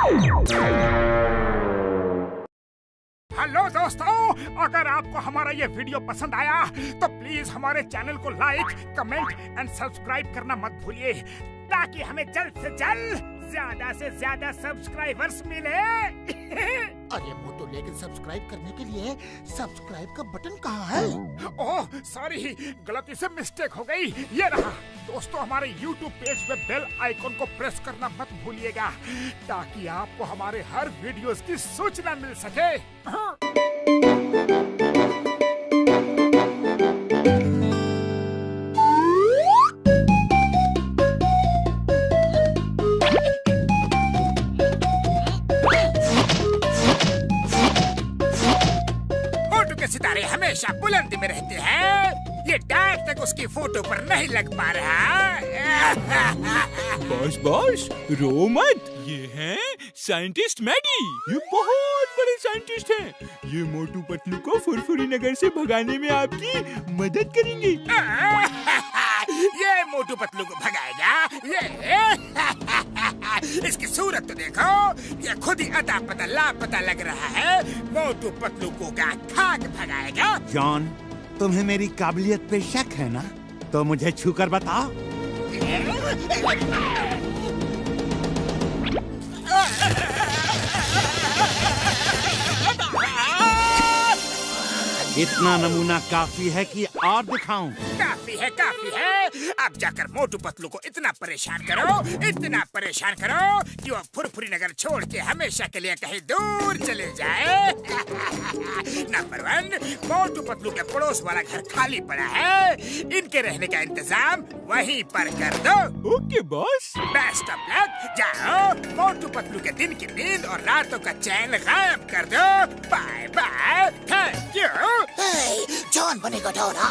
Hello दोस्तों, अगर आपको हमारा ये वीडियो पसंद आया तो प्लीज हमारे चैनल को लाइक, कमेंट एंड सब्सक्राइब करना मत भूलिए, ताकि हमें जल्द से जल्द ज्यादा से ज्यादा सब्सक्राइबर्स मिले। अरे मोटू, लेकिन सब्सक्राइब करने के लिए सब्सक्राइब का बटन कहाँ है? ओह सॉरी, गलती से मिस्टेक हो गई। ये रहा। दोस्तों, हमारे YouTube पेज पे बेल आइकॉन को प्रेस करना मत भूलिएगा, ताकि आपको हमारे हर वीडियोस की सूचना मिल सके। सितारे हमेशा बुलंदी में रहते हैं। ये डार्क तक उसकी फोटो पर नहीं लग पा रहा। बॉस रो मत, ये हैं साइंटिस्ट मैडी। ये बहुत बड़े साइंटिस्ट हैं। ये मोटू पतलू को फुरफुरी नगर से भगाने में आपकी मदद करेंगे। ये मोटू पतलू को भगाएगा? ये इसकी सूरत तो देखो, ये खुद ही अता पता लापता लग रहा है। मोटू पतलू को क्या खाक भगाएगा? जॉन, तुम्हें मेरी काबिलियत पे शक है ना? तो मुझे छूकर बताओ। इतना नमूना काफी है कि और दिखाऊं? काफी है। अब जाकर मोटू पतलू को इतना परेशान करो कि वो फुरफुरी नगर छोड़ के हमेशा के लिए कहीं दूर चले जाए। नंबर 1, मोटू पतलू के पड़ोस वाला घर खाली पड़ा है। इनके रहने का इंतजाम वहीं पर कर दो। Okay boss. Best of luck. जाओ, मोटू पतलू के दिन की नींद और रातों का चैन गायब कर दो। Bye bye, thank you. John बनेगा डोरा।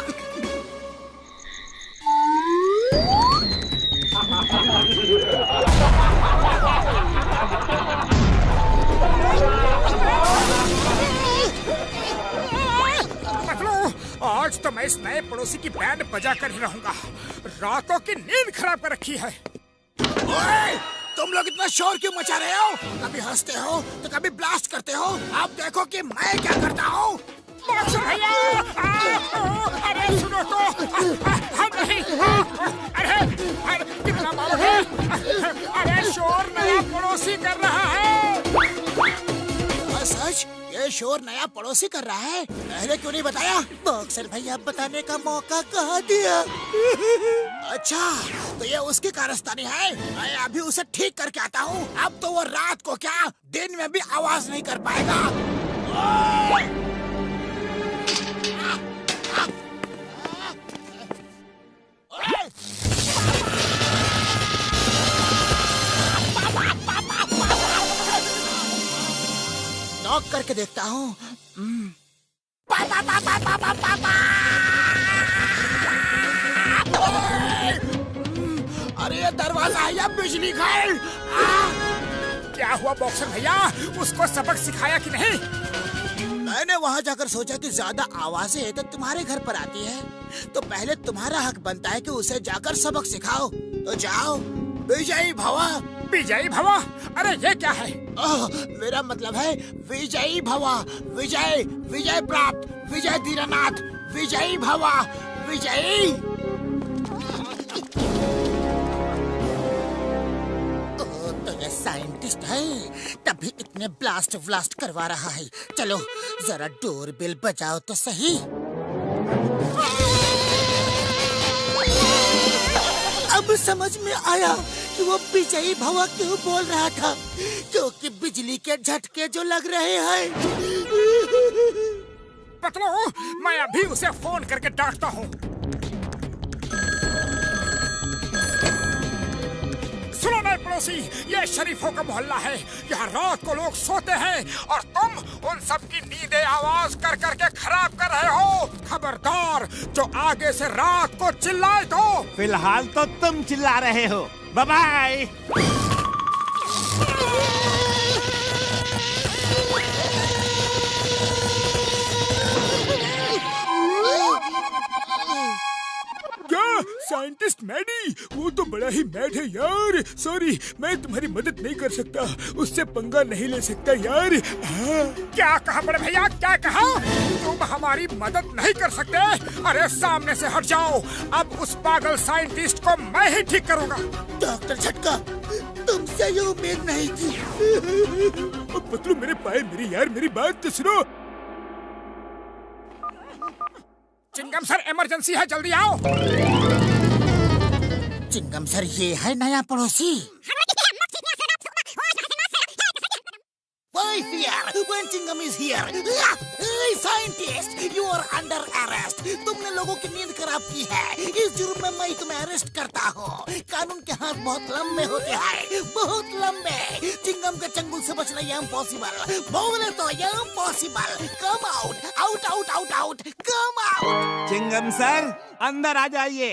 आज तो मैं इस नए पड़ोसी की बैंड बजा कर ही रहूंगा। रातों की नींद खराब कर रखी है। ओए, तुम लोग इतना शोर क्यों मचा रहे हो? कभी हंसते हो तो कभी ब्लास्ट करते हो। आप देखो कि मैं क्या करता हूँ। भैया, अरे सुनो तो। अरे कितना मारोगे? अरे शोर नया पड़ोसी कर रहा है। सच? ये शोर नया पड़ोसी कर रहा है? पहले क्यों नहीं बताया? बॉक्सर भैया बताने का मौका कहाँ दिया? अच्छा, तो ये उसकी कारस्तानी है। मैं अभी उसे ठीक करके आता हूँ। अब तो वो रात को क्या, दिन में भी आवाज नहीं कर पाएगा। नॉक करके देखता हूँ। अरे ये दरवाजा है या बिजली घर? क्या हुआ बॉक्सर भैया, उसको सबक सिखाया कि नहीं? मैंने वहाँ जाकर सोचा कि ज्यादा आवाजें तो तुम्हारे घर पर आती है, तो पहले तुम्हारा हक बनता है कि उसे जाकर सबक सिखाओ। तो जाओ, विजयी भवा। विजयी भवा? अरे ये क्या है? मेरा मतलब है विजयी भवा। विजय, विजय प्राप्त, विजय दीनानाथ, विजयी भवा, विजयी। तो ये साइंटिस्ट है, तभी इतने ब्लास्ट व्लास्ट करवा रहा है। चलो जरा डोरबेल बजाओ तो सही। अब समझ में आया कि वो विजयी भवा क्यों बोल रहा था, क्योंकि बिजली के झटके जो लग रहे हैं। पतलू, मैं अभी उसे फोन करके डांटता हूँ। सुनो नए पड़ोसी, ये शरीफों का मोहल्ला है। यहाँ रात को लोग सोते हैं और तुम उन सब की नींदें आवाज कर करके खराब कर रहे हो। खबरदार, जो आगे से रात को चिल्लाए तो। फिलहाल तो तुम चिल्ला रहे हो। Bye bye. क्या साइंटिस्ट मैडी, वो तो बड़ा ही मैड है यार। सॉरी, मैं तुम्हारी मदद नहीं कर सकता, उससे पंगा नहीं ले सकता यार। क्या कहा बड़े भैया, क्या कहा? तुम हमारी मदद नहीं कर सकते? अरे सामने से हट जाओ, अब उस पागल साइंटिस्ट को मैं ही ठीक करूंगा। डॉक्टर झटका, तुमसे ये उम्मीद नहीं थी। पतलू मेरे पाए, मेरी बात तो सुनो। चिंगम सर, इमरजेंसी है, जल्दी आओ। चिंगम सर, ये है नया पड़ोसी। Why fear when Chingam is here? Hey, scientist, you are under arrest. तुमने लोगों की नींद खराब की है। इस जुर्म में मैं तुम्हें अरेस्ट करता हूँ। कानून के हाथ बहुत लंबे होते हैं, बहुत लंबे। चिंगम के चंगुल से बचना ये इम्पॉसिबल। बोले तो ये impossible. Come out, out, out, out, out. Come out. Chingum sir, अंदर आ जाइए,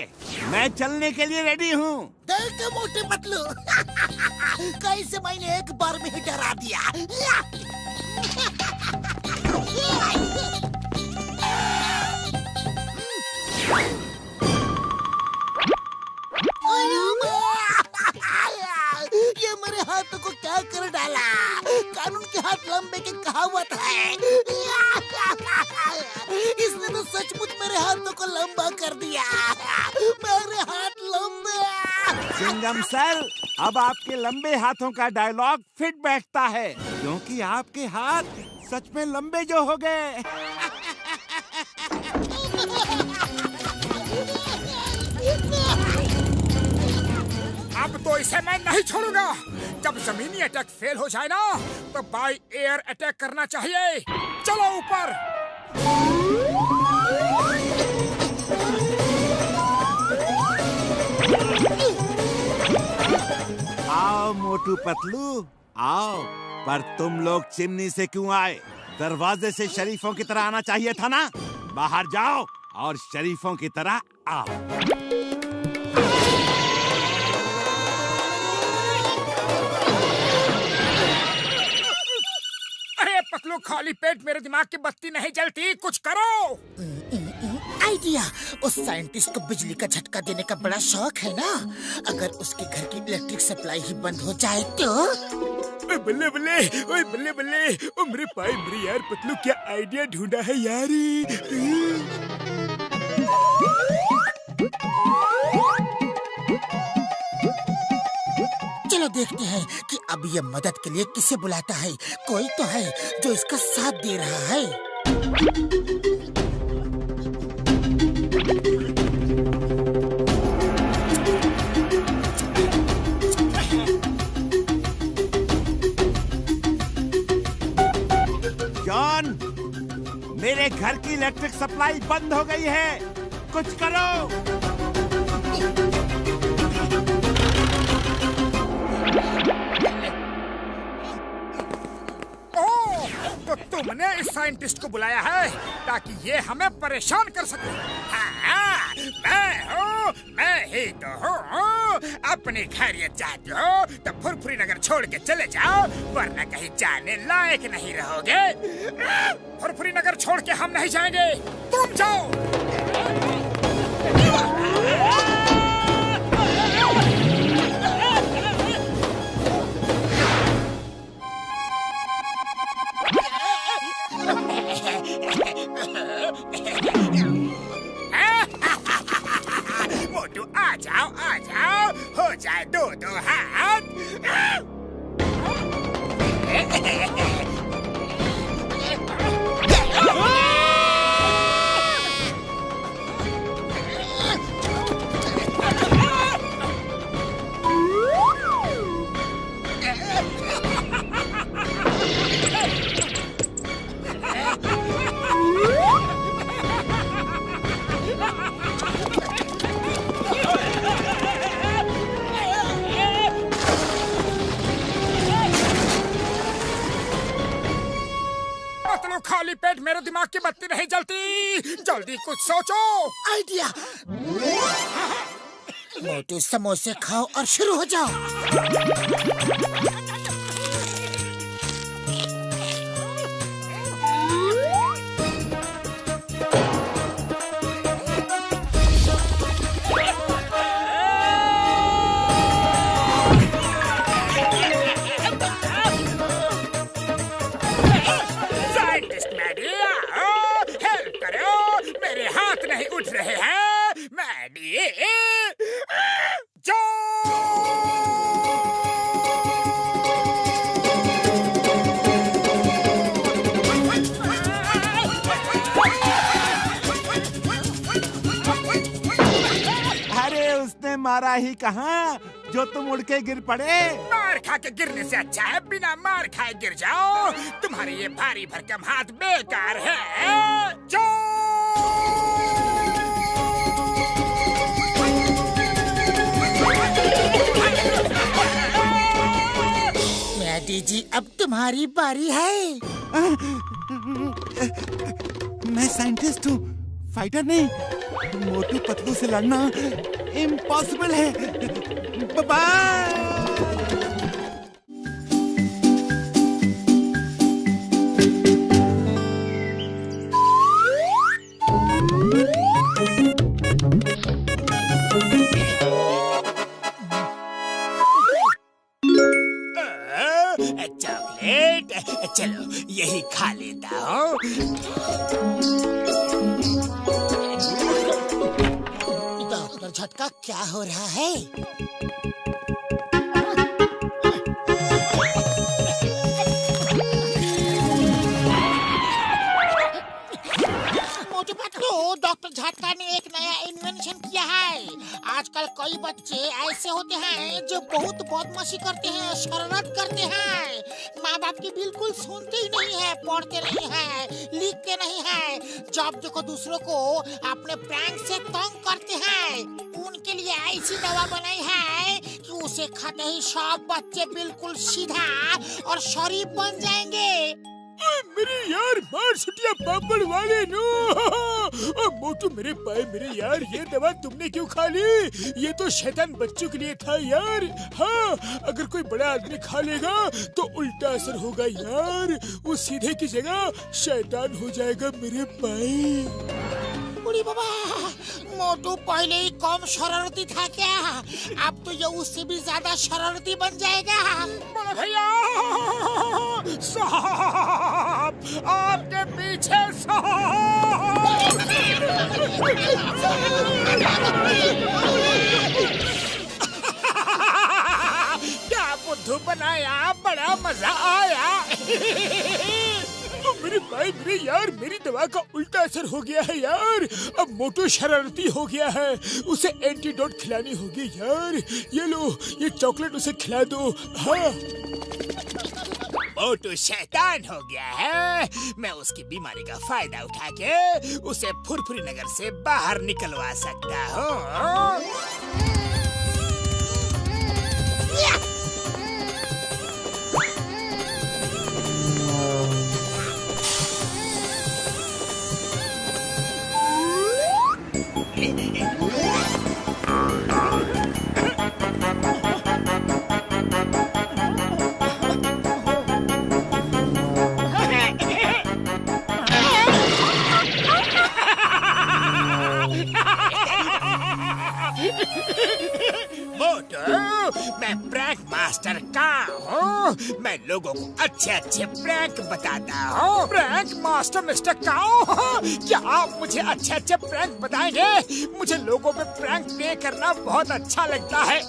मैं चलने के लिए रेडी हूँ। देख मोटे पतलू, कैसे मैंने एक बार में ही डरा दिया। ये मेरे हाथों को क्या कर डाला? कानून के हाथ लंबे की कहावत है। इसने तो सचमुच मेरे हाथों को लंबा कर दिया। मेरे हाथ लंबे। चिंगम सर, अब आपके लंबे हाथों का डायलॉग फिट बैठता है, क्योंकि आपके हाथ सच में लंबे जो हो गए। अब तो इसे मैं नहीं छोड़ूंगा। जब जमीनी अटैक फेल हो जाए ना, तो बाय एयर अटैक करना चाहिए। चलो ऊपर। आओ मोटू पतलू, आओ। पर तुम लोग चिमनी से क्यों आए? दरवाजे से शरीफों की तरह आना चाहिए था ना। बाहर जाओ और शरीफों की तरह आओ। अरे पतलू, खाली पेट मेरे दिमाग की बत्ती नहीं जलती, कुछ करो। आइडिया। उस साइंटिस्ट को बिजली का झटका देने का बड़ा शौक है ना। अगर उसके घर की इलेक्ट्रिक सप्लाई ही बंद हो जाए तो। बल्ले बल्ले, ओए बल्ले बल्ले, ओ मेरे पाए मेरे यार पतलू, क्या आइडिया ढूंढा है यार। चलो देखते हैं कि अब ये मदद के लिए किसे बुलाता है। कोई तो है जो इसका साथ दे रहा है। जॉन, मेरे घर की इलेक्ट्रिक सप्लाई बंद हो गई है, कुछ करो। तो तुमने इस साइंटिस्ट को बुलाया है ताकि ये हमें परेशान कर सके। हाँ, मैं ही तो हूँ। अपनी खैरियत चाहते हो तो फुरफुरी नगर छोड़ के चले जाओ, वरना कहीं जाने लायक नहीं रहोगे। फुरफुरी नगर छोड़ के हम नहीं जाएंगे, तुम जाओ। मोटू आ जाओ, हो जाए दो दो हाथ। खाली पेट मेरे दिमाग की बत्ती नहीं जलती, जल्दी कुछ सोचो। आइडिया। मोटू, समोसे खाओ और शुरू हो जाओ। मारा ही कहाँ जो तुम उड़ के गिर पड़े। मार खा के गिरने से अच्छा है बिना मार खाए गिर जाओ। तुम्हारे ये भारी भरकम हाथ बेकार है। मैडी जी अब तुम्हारी बारी है। मैं साइंटिस्ट हूँ, फाइटर नहीं। मोटू पतलू से लड़ना इम्पॉसिबल है। बाय। चॉकलेट, चलो यही खा लेता हूँ। डॉक्टर झटका क्या हो रहा है? मोटू पतलू, डॉक्टर झटका ने एक नया इन्वेंशन किया है। आजकल कई बच्चे ऐसे होते हैं जो बहुत बदमाशी करते हैं, शरारत करते हैं। माँ बाप की बिल्कुल सुनते ही नहीं है, पढ़ते नहीं है, लिखते नहीं है। जब देखो दूसरों को अपने प्रैंक से तंग करते हैं। उनके लिए ऐसी दवा बनाई है कि उसे खाते ही सब बच्चे बिल्कुल सीधा और शरीफ बन जाएंगे। मेरे यार मार सुटिया पापड़ वाले नो। मोटू मेरे पाए मेरे यार, ये दवा तुमने क्यों खा ली? ये तो शैतान बच्चों के लिए था यार। हाँ, अगर कोई बड़ा आदमी खा लेगा तो उल्टा असर होगा यार। वो सीधे की जगह शैतान हो जाएगा मेरे पाए। बुढ़ी बाबा, मोटू पहले ही कम शरारती था क्या? अब तो ये उससे भी ज्यादा शरारती बन जाएगा। बड़ा भैया साहब, आपके पीछे साहब। क्या बुद्धू बनाया, बड़ा मजा आया। मेरे भाई मेरे यार, मेरी दवा का उल्टा असर हो गया है यार। अब मोटू शरारती हो गया है, उसे एंटीडोट खिलानी होगी यार। ये लो, ये चॉकलेट उसे खिला दो। हाँ, मोटू शैतान हो गया है। मैं उसकी बीमारी का फायदा उठा के उसे फुरफुरी नगर से बाहर निकलवा सकता हूँ। मैं प्रैंक मास्टर का हूँ। मैं लोगों को अच्छे अच्छे प्रैंक बताता हूँ। प्रैंक मास्टर मिस्टर काओ, क्या आप मुझे अच्छे अच्छे प्रैंक बताएंगे? मुझे लोगों पे प्रैंक प्ले करना बहुत अच्छा लगता है।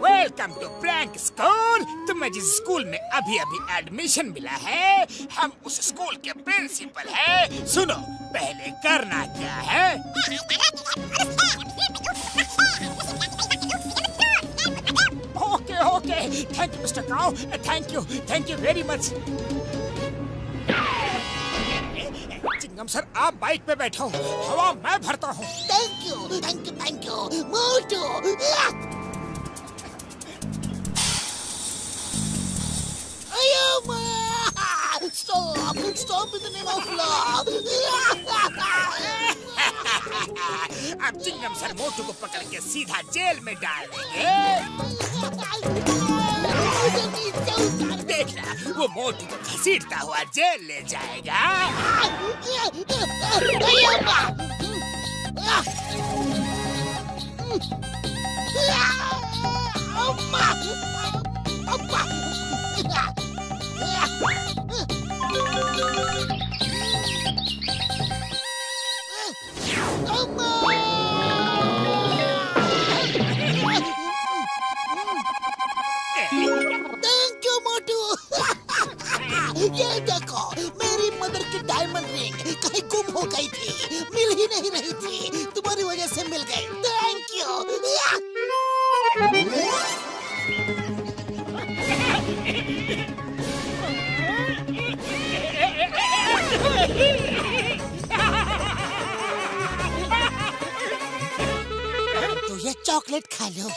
Welcome to prank school. तुम्हें जिस स्कूल में अभी अभी एडमिशन मिला है, हम उस स्कूल के प्रिंसिपल हैं। सुनो, पहले करना क्या है। ओके, थैंक यू मिस्टर काओ, thank you very much. Chingum sir, आप बाइक पे बैठो, हवा मैं भरता हूँ। Thank you Motu. Stop in the name of love. अब चिंगम सर मोटू को पकड़ के सीधा जेल में डाल देंगे। देखना, वो मोटू को घसीटता हुआ जेल ले जाएगा। थैंक यू मोटू। ये देखो, मेरी मदर की डायमंड रिंग कहीं गुम हो गई थी, मिल ही नहीं रही थी। तुम्हारी वजह से मिल गई। Thank you. तो ये चॉकलेट खा लो,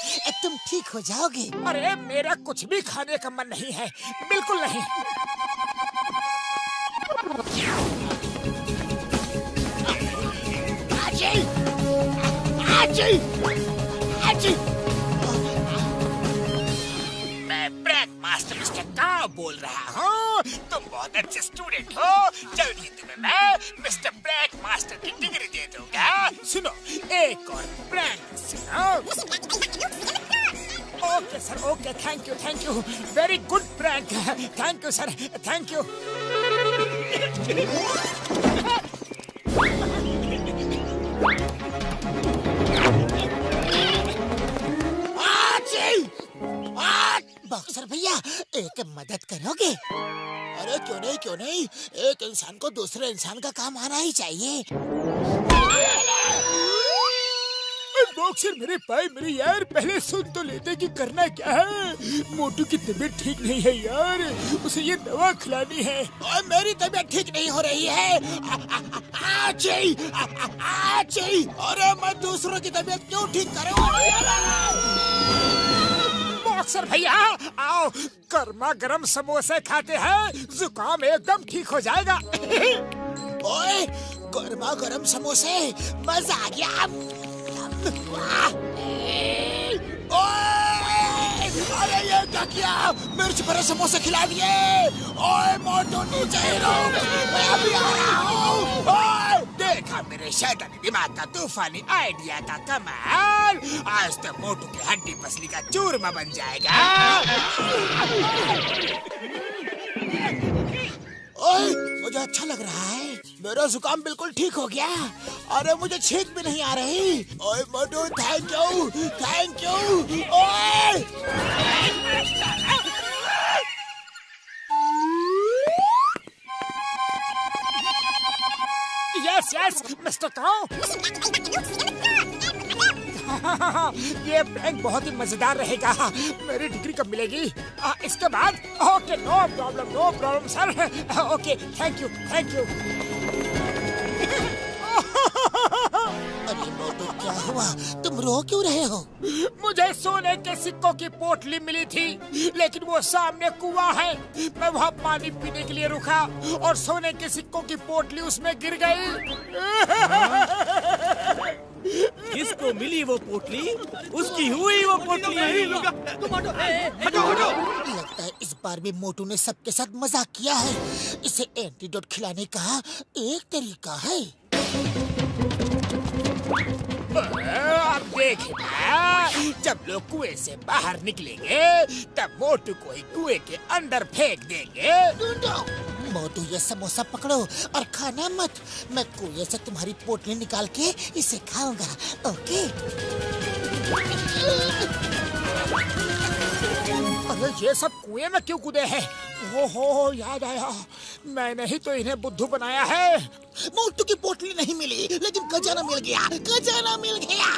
तुम ठीक हो जाओगे। अरे मेरा कुछ भी खाने का मन नहीं है, बिल्कुल नहीं। आजी! आजी! आजी! मैं प्रैंक मास्टर मिस्टर काव बोल रहा हूँ। तुम बहुत अच्छे स्टूडेंट हो, जल्दी तुम्हें मैं मिस्टर प्रैंक मास्टर की डिग्री दे दूंगा। सुनो, एक और प्रैंक सुनो। Okay sir, okay, thank you, very good prank. Thank you sir, thank you. Boxer भैया, एक मदद करोगे? अरे क्यों नहीं, एक इंसान को दूसरे इंसान का काम आना ही चाहिए। बॉक्सर मेरे भाई, मेरे यार, पहले सुन तो लेते कि करना क्या है। मोटू की तबीयत ठीक नहीं है यार, उसे ये दवा खिलानी है। और मेरी तबीयत ठीक नहीं हो रही है। आजी! आजी! अरे मैं दूसरों की तबीयत क्यों ठीक करूं? बॉक्सर भैया आओ, गर्मा गर्म समोसे खाते हैं, जुकाम एकदम ठीक हो जाएगा। ओए, गर्मा गर्म समोसे, मजा आ गया। ओए, अरे ये क्या किया? मिर्च भरे समोसे खिला दिए। ओए मोटू, नीचे ही रुक, मैं अभी आ रहा हूँ। ओए, देखा मेरे शैतानी दिमाग का तूफानी आइडिया का कमाल। आज तो मोटू की हड्डी पसली का चूरमा बन जाएगा। ओए, मुझे अच्छा लग रहा है। मेरा जुकाम बिल्कुल ठीक हो गया। अरे मुझे छींक भी नहीं आ रही। ओए मोटू, थैंक यू। ओए! यस मिस्टर काऊ। ये प्रैंक बहुत ही मजेदार रहेगा। मेरी डिग्री कब मिलेगी? इसके बाद? Okay, no problem sir. Okay, thank you. अरे मोटू, क्या हुआ? तुम रो क्यों रहे हो? मुझे सोने के सिक्कों की पोटली मिली थी, लेकिन वो सामने कुआं है। मैं वहाँ पानी पीने के लिए रुका और सोने के सिक्कों की पोटली उसमें गिर गई। किसको मिली वो पोटली? उसकी हुई वो पोटली। लगता है इस बार भी मोटू ने सबके साथ मजाक किया है। इसे एंटीडोट खिलाने का एक तरीका है। अब देखना, जब लोग कुएं से बाहर निकलेंगे तब मोटू को ही कुएं के अंदर फेंक देंगे। मोटू, ये समोसा पकड़ो और खाना मत। मैं कुएं से तुम्हारी पोटली निकाल के इसे खाऊंगा। ओके? अरे ये सब कुएं में क्यों कूदे हैं? ओहो, याद आया, मैंने ही तो इन्हें बुद्धू बनाया है। मोटू की पोटली नहीं मिली, लेकिन खजाना मिल गया।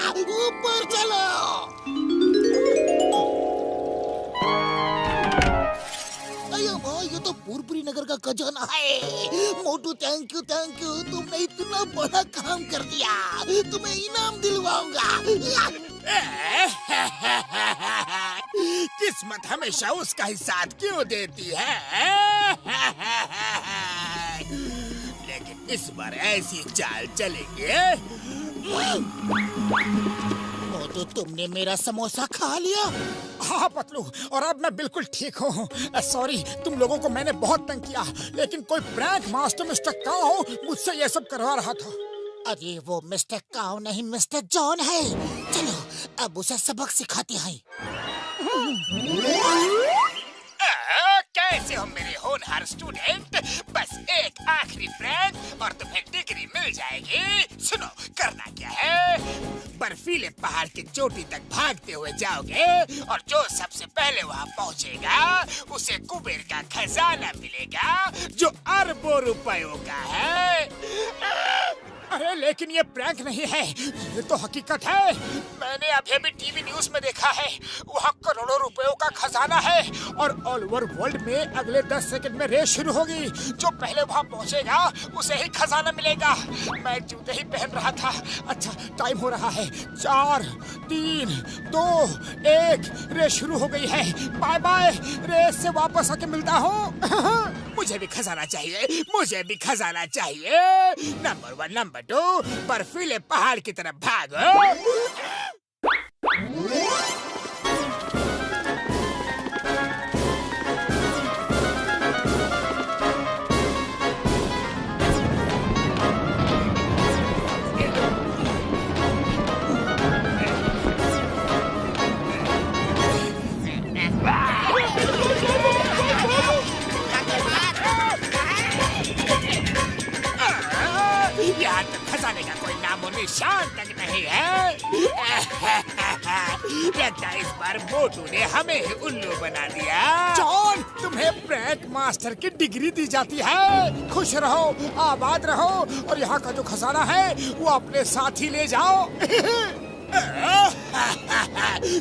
ऊपर चलो। ये तो पुरपुरी नगर का खजाना है। मोटू, थैंक यू। तुमने इतना बड़ा काम कर दिया। तुम्हें इनाम दिलवाऊंगा। किस्मत हमेशा उसका ही साथ क्यों देती है? लेकिन इस बार ऐसी चाल चलेंगे। मोटू, तुमने मेरा समोसा खा लिया। हाँ पतलू, और अब मैं बिल्कुल ठीक हूँ। सॉरी, तुम लोगों को मैंने बहुत तंग किया, लेकिन कोई प्रैंक मास्टर मिस्टर काऊ मुझसे ये सब करवा रहा था। अरे वो मिस्टर काऊ नहीं, मिस्टर जॉन है। चलो अब उसे सबक सिखाते हैं। कैसे हो मेरे होनहार स्टूडेंट? बस एक आखिरी प्रैंक और तुम्हें डिग्री मिल जाएगी। सुनो, करना क्या है? बर्फीले पहाड़ की चोटी तक भागते हुए जाओगे और जो सबसे पहले वहाँ पहुँचेगा उसे कुबेर का खजाना मिलेगा, जो अरबों रुपयों का है। अरे लेकिन ये प्रैंक नहीं है, ये तो हकीकत है। मैंने अभी अभी टीवी न्यूज में देखा है, वहाँ करोड़ों रुपयों का खजाना है और ऑल ओवर वर्ल्ड में अगले 10 सेकंड में रेस शुरू होगी। जो पहले वहाँ पहुँचेगा उसे ही खजाना मिलेगा। मैं जूते ही पहन रहा था। अच्छा टाइम हो रहा है, 4, 3, 2, 1 रेस शुरू हो गई है। बाय बाय, रेस से वापस आके मिलता हूँ। मुझे भी खजाना चाहिए, मुझे भी खजाना चाहिए। नंबर 1, नंबर 2, बर्फीले पहाड़ की तरफ भागो। यहाँ तक खजाने का कोई नामो निशान तक नहीं है। लगता है इस बार मोटू ने हमें ही उल्लू बना दिया। जॉन, तुम्हें प्रैंक मास्टर की डिग्री दी जाती है। खुश रहो, आबाद रहो और यहाँ का जो खजाना है वो अपने साथ ही ले जाओ।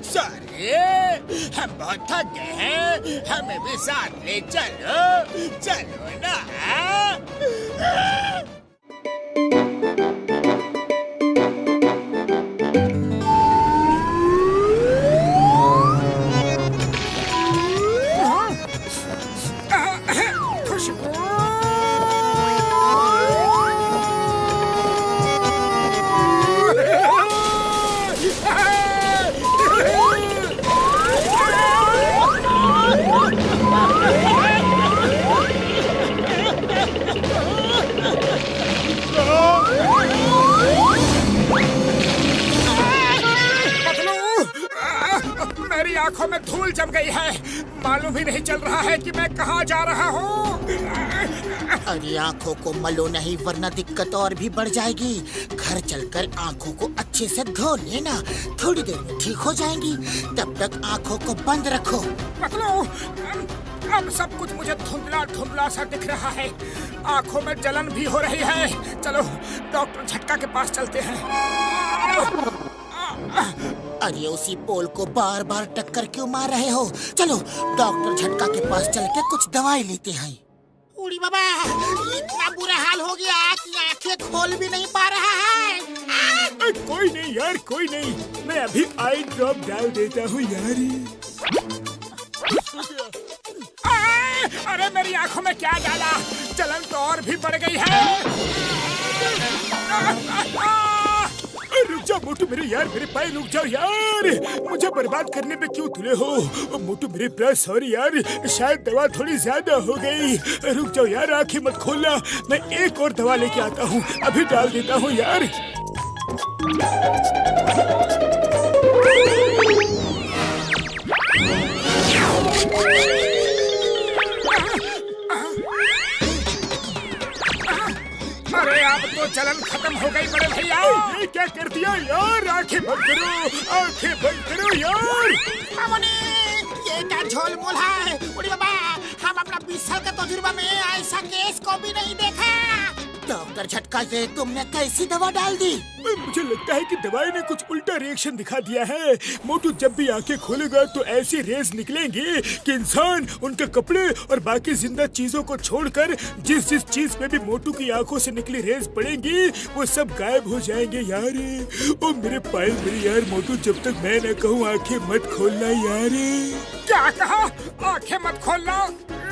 सॉरी, हम बहुत थक गए हैं, हमें भी साथ ले चलो, चलो ना। मेरी आंखों में धूल जम गई है, मालूम ही नहीं चल रहा है कि मैं कहाँ जा रहा हूँ। अरे आँखों को मलो नहीं वरना दिक्कत और भी बढ़ जाएगी। घर चलकर आँखों को अच्छे से धो लेना, थोड़ी देर में ठीक हो जाएंगी। तब तक आँखों को बंद रखो। पतलू, अब सब कुछ मुझे धुंधला धुंधला सा दिख रहा है, आँखों में जलन भी हो रही है। चलो डॉक्टर झटका के पास चलते हैं। अरे उसी पोल को बार बार टक्कर क्यों मार रहे हो? चलो डॉक्टर झटका के पास चल के कुछ दवाई लेते हैं। उड़ी बाबा, इतना बुरा हाल हो गया कि आंखें खोल भी नहीं पा रहा है। कोई नहीं यार, कोई नहीं, मैं अभी आई ड्रॉप डाल देता हूँ यार। अरे मेरी आंखों में क्या डाला? जलन तो और भी बढ़ गई है। रुक जाओ मोटू मेरे यार, मेरे पाए रुक जाओ यार, मुझे बर्बाद करने पे क्यों तुले हो? मोटू मेरे प्यार सॉरी यार, शायद दवा थोड़ी ज्यादा हो गई। रुक जाओ यार, आंखें मत खोलना, मैं एक और दवा लेके आता हूँ, अभी डाल देता हूँ यार। अरे अब तो जलन खत्म हो गई बड़े भैया। ये क्या कर दिया यार? आंखें बंद करो, आंखें बंद करो यार। मामूनी, ये क्या झोल मोल है? उड़ी बाबा, हम अपना 20 साल का तजुर्बा में ऐसा केस को भी नहीं देखा। डॉक्टर झटका से तुमने कैसी दवा डाल दी? मुझे लगता है कि दवाई ने कुछ उल्टा रिएक्शन दिखा दिया है। मोटू जब भी आंखें खोलेगा तो ऐसी रेज निकलेंगी कि इंसान, उनके कपड़े और बाकी जिंदा चीजों को छोड़कर जिस जिस चीज पे भी मोटू की आंखों से निकली रेज पड़ेंगी वो सब गायब हो जाएंगे यार। ओ मेरे पायल मेरे यार, मोटू जब तक मैं न कहूँ आंखें मत खोलना यार। क्या कहा? आंखें मत खोलना?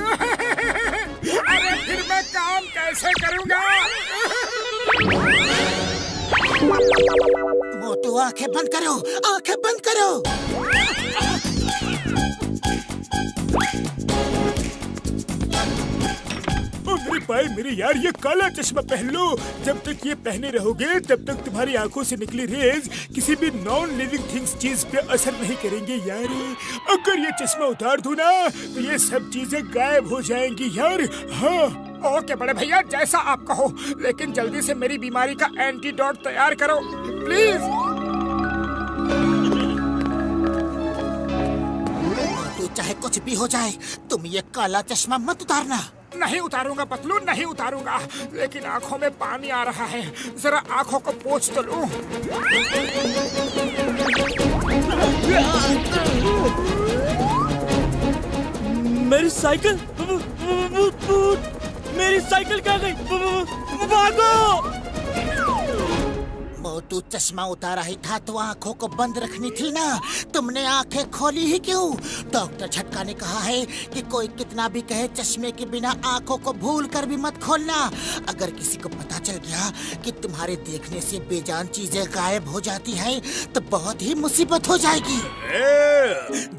अरे फिर मैं काम कैसे करूँगा? मोटू आंखें बंद करो, आंखें बंद करो। मेरे भाई मेरे यार, ये काला चश्मा पहन लो। जब तक ये पहने रहोगे तब तक तुम्हारी आंखों से निकली रेज किसी भी नॉन लिविंग थिंग्स चीज पे असर नहीं करेंगे यार। अगर ये चश्मा उतार दूं ना तो ये सब चीजें गायब हो जाएंगी यार। हाँ ओके बड़े भैया, जैसा आप कहो, लेकिन जल्दी से मेरी बीमारी का एंटीडोट तैयार करो प्लीज। मोटू चाहे कुछ भी हो जाए तुम ये काला चश्मा मत उतारना। नहीं उतारूंगा पतलू, नहीं उतारूंगा, लेकिन आंखों में पानी आ रहा है, जरा आंखों को पोंछ तो लूं। मेरी साइकिल, मेरी साइकिल कहाँ गई? भागो! मोटू चश्मा उतारा ही था तो आंखों को बंद रखनी थी ना, तुमने आंखें खोली ही क्यों? डॉक्टर झटका ने कहा है कि कोई कितना भी कहे चश्मे के बिना आंखों को भूल कर भी मत खोलना। अगर किसी को पता चल गया कि तुम्हारे देखने से बेजान चीजें गायब हो जाती हैं तो बहुत ही मुसीबत हो जाएगी।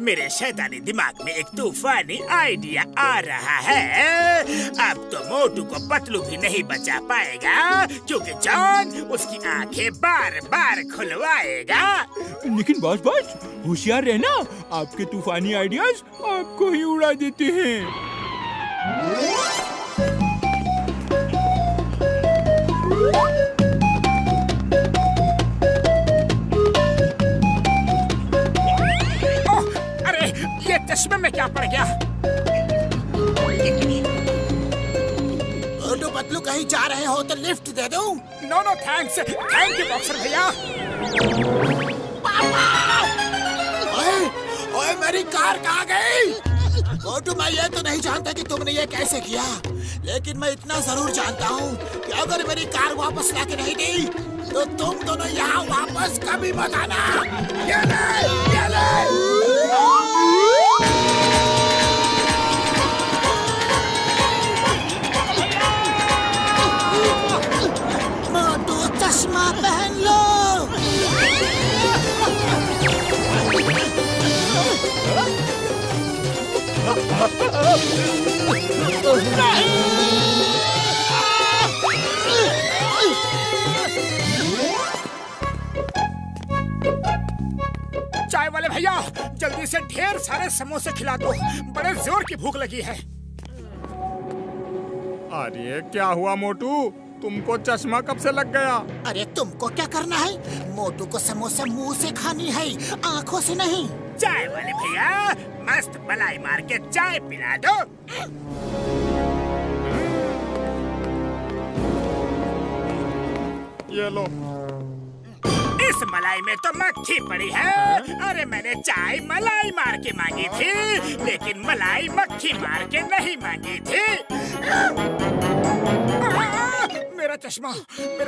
मेरे शैतानी दिमाग में एक तूफानी आइडिया आ रहा है। अब तो मोटू को पतलू भी नहीं बचा पाएगा, क्योंकि जॉन उसकी आंखें बार बार खुलवाएगा। लेकिन बॉस होशियार रहना, आपके तूफानी आइडियाज आपको ही उड़ा देते हैं। ओह, अरे ये चश्मे में क्या पड़ गया? मोटू पतलू कहीं जा रहे हो तो लिफ्ट दे दूं? No no thanks, thank you boxer भैया। ओए, ओए मेरी कार कहाँ गई? मोटू मैं ये तो नहीं जानता कि तुमने ये कैसे किया, लेकिन मैं इतना जरूर जानता हूँ कि अगर मेरी कार वापस लाके नहीं दी तो तुम दोनों यहाँ वापस कभी मत आना। ये ले। मोटू चश्मा पहन लो। चाय वाले भैया, जल्दी से ढेर सारे समोसे खिला दो, बड़े जोर की भूख लगी है। अरे क्या हुआ मोटू, तुमको चश्मा कब से लग गया? अरे तुमको क्या करना है? मोटू को समोसे मुंह से खानी है, आंखों से नहीं। चाय वाले भैया, मस्त मलाई मार के चाय पिला दो। ये लो। इस मलाई में तो मक्खी पड़ी है। अरे मैंने चाय मलाई मार के मांगी थी, लेकिन मलाई मक्खी मार के नहीं मांगी थी। मेरा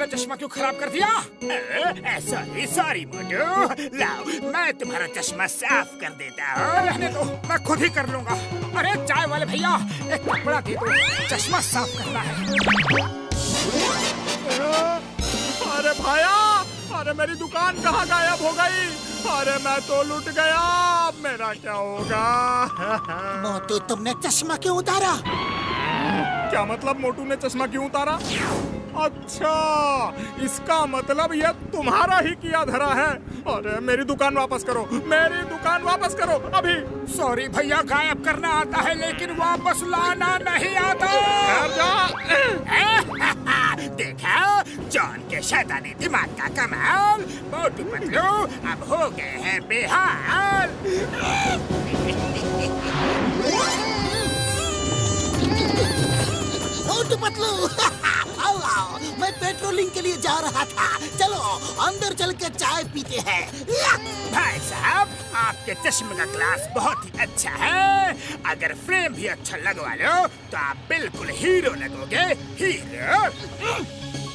चश्मा क्यों खराब कर दिया? सॉरी मोटू, लाओ मैं तुम्हारा चश्मा साफ कर देता हूँ। रहने दो, मैं खुद ही कर लूँगा। अरे चाय वाले भैया, एक कपड़ा दे दो, चश्मा साफ करना है। अरे भाया, अरे मेरी दुकान कहाँ गायब हो गई? अरे मैं तो लुट गया, मेरा क्या होगा? मोटू तुमने चश्मा क्यों उतारा? क्या मतलब मोटू ने चश्मा क्यों उतारा? अच्छा, इसका मतलब ये तुम्हारा ही किया धरा है। अरे मेरी दुकान वापस करो, मेरी दुकान वापस करो अभी। सॉरी भैया, गायब करना आता है लेकिन वापस लाना नहीं आता। देखा जॉन के शैतानी दिमाग का कमाल। मोटू पतलू अब हो गए हैं बेहाल। मोटू पतलू आओ, मैं पेट्रोलिंग के लिए जा रहा था, चलो अंदर चल के चाय पीते हैं। भाई साहब, आपके चश्मे का ग्लास बहुत ही अच्छा है। अगर फ्रेम भी अच्छा लगवा लो तो आप बिल्कुल हीरो लगोगे, हीरो।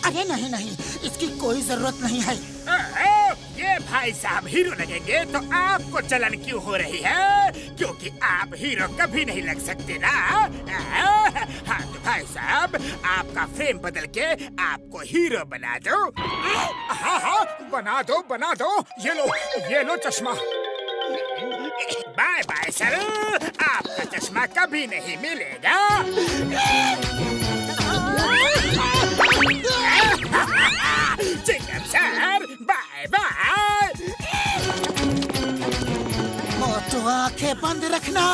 अरे नहीं, इसकी कोई जरूरत नहीं है। ये भाई साहब हीरो लगेंगे तो आपको जलन क्यों हो रही है? क्योंकि आप हीरो कभी नहीं लग सकते ना। हाँ तो भाई साहब, आपका फ्रेम बदल के आपको हीरो बना दो। हाँ बना दो। ये लो चश्मा। बाय बाय सर, आपका चश्मा कभी नहीं मिलेगा। Chicken sir, bye bye. Motu आंखें बंद रखना।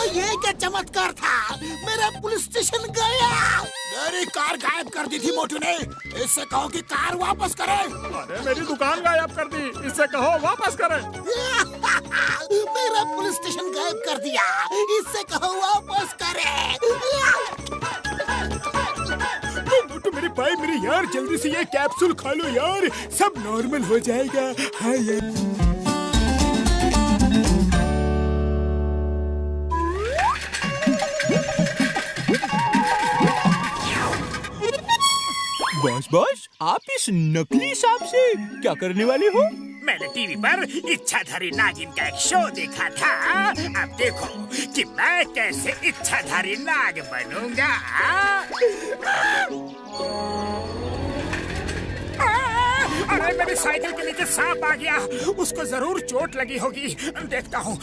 ये क्या चमत्कार था, मेरा पुलिस स्टेशन गया। मेरी कार गायब कर दी थी मोटू ने, इससे कहो कि कार वापस करे। अरे मेरी दुकान गायब कर दी, इससे कहो वापस करे। मेरा पुलिस स्टेशन गायब कर दिया, इससे कहो वापस करे। यार जल्दी से ये कैप्सूल खा लो यार, सब नॉर्मल हो जाएगा। हाँ यार। बॉस आप इस नकली सांप से क्या करने वाले हो? मैंने टीवी पर इच्छाधारी नागिन का एक शो देखा था। अब देखो कि मैं कैसे इच्छाधारी नाग बनूंगा। अरे मेरी साइकिल के नीचे सांप आ गया, उसको जरूर चोट लगी होगी। देखता हूँ।